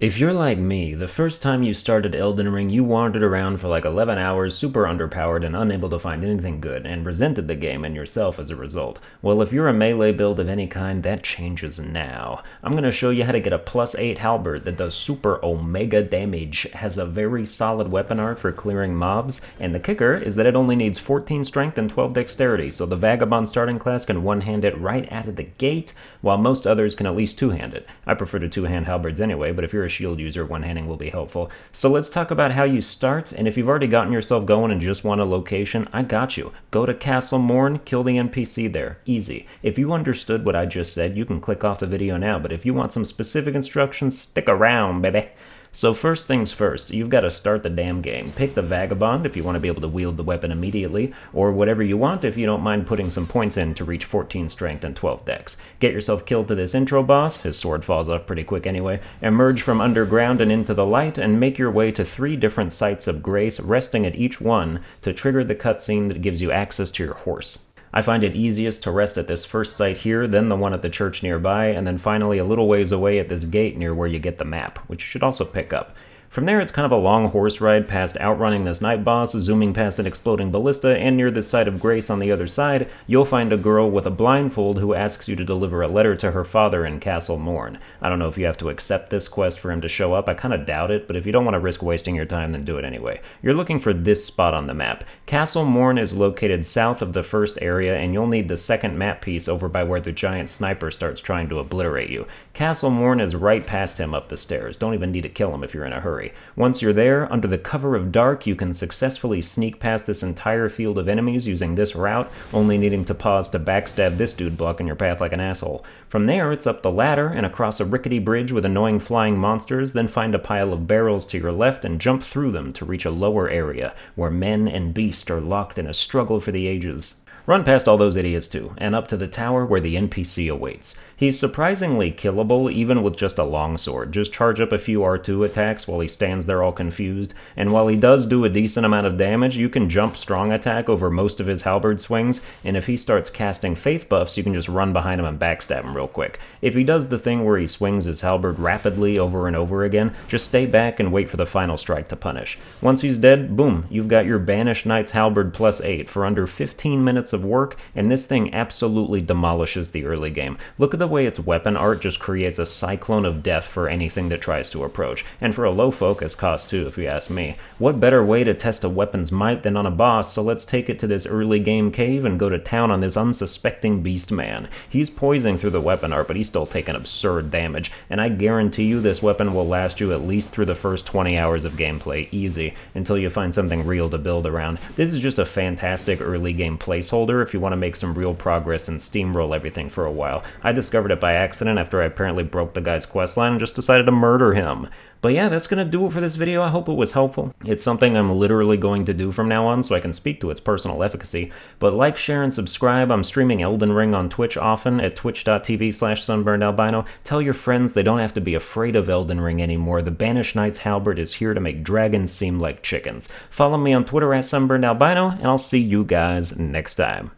If you're like me, the first time you started Elden Ring, you wandered around for like 11 hours, super underpowered and unable to find anything good, and resented the game and yourself as a result. Well, if you're a melee build of any kind, that changes now. I'm going to show you how to get a +8 halberd that does super omega damage, has a very solid weapon art for clearing mobs, and the kicker is that it only needs 14 strength and 12 dexterity, so the Vagabond starting class can one-hand it right out of the gate, while most others can at least two-hand it. I prefer to two-hand halberds anyway, but if you're a shield user, one-handing will be helpful. So let's talk about how you start, and if you've already gotten yourself going and just want a location, I got you. Go to Castle Morn, kill the NPC there. Easy. If you understood what I just said, you can click off the video now, but if you want some specific instructions, stick around, baby. So first things first, you've got to start the damn game. Pick the Vagabond if you want to be able to wield the weapon immediately, or whatever you want if you don't mind putting some points in to reach 14 strength and 12 dex. Get yourself killed to this intro boss, his sword falls off pretty quick anyway, emerge from underground and into the light, and make your way to 3 different sites of grace, resting at each one to trigger the cutscene that gives you access to your horse. I find it easiest to rest at this first site here, then the one at the church nearby, and then finally a little ways away at this gate near where you get the map, which you should also pick up. From there, it's kind of a long horse ride past outrunning this night boss, zooming past an exploding ballista, and near the site of grace on the other side, you'll find a girl with a blindfold who asks you to deliver a letter to her father in Castle Morn. I don't know if you have to accept this quest for him to show up, I kind of doubt it, but if you don't want to risk wasting your time, then do it anyway. You're looking for this spot on the map. Castle Morn is located south of the first area, and you'll need the second map piece over by where the giant sniper starts trying to obliterate you. Castle Morn is right past him up the stairs. Don't even need to kill him if you're in a hurry. Once you're there, under the cover of dark, you can successfully sneak past this entire field of enemies using this route, only needing to pause to backstab this dude blocking your path like an asshole. From there, it's up the ladder and across a rickety bridge with annoying flying monsters, then find a pile of barrels to your left and jump through them to reach a lower area, where men and beast are locked in a struggle for the ages. Run past all those idiots too, and up to the tower where the NPC awaits. He's surprisingly killable even with just a longsword. Just charge up a few R2 attacks while he stands there all confused, and while he does do a decent amount of damage, you can jump strong attack over most of his halberd swings, and if he starts casting faith buffs, you can just run behind him and backstab him real quick. If he does the thing where he swings his halberd rapidly over and over again, just stay back and wait for the final strike to punish. Once he's dead, boom, you've got your Banished Knight's halberd +8 for under 15 minutes of work, and this thing absolutely demolishes the early game. Look at the way its weapon art just creates a cyclone of death for anything that tries to approach, and for a low focus cost too, if you ask me. What better way to test a weapon's might than on a boss, so let's take it to this early game cave and go to town on this unsuspecting beast man. He's poising through the weapon art, but he's still taking absurd damage, and I guarantee you this weapon will last you at least through the first 20 hours of gameplay, easy, until you find something real to build around. This is just a fantastic early game placeholder if you want to make some real progress and steamroll everything for a while. I discovered it by accident after I apparently broke the guy's questline and just decided to murder him. But yeah, that's going to do it for this video. I hope it was helpful. It's something I'm literally going to do from now on so I can speak to its personal efficacy. But like, share, and subscribe. I'm streaming Elden Ring on Twitch often at twitch.tv/sunburnedalbino. Tell your friends they don't have to be afraid of Elden Ring anymore. The Banished Knight's halberd is here to make dragons seem like chickens. Follow me on Twitter at sunburnedalbino, and I'll see you guys next time.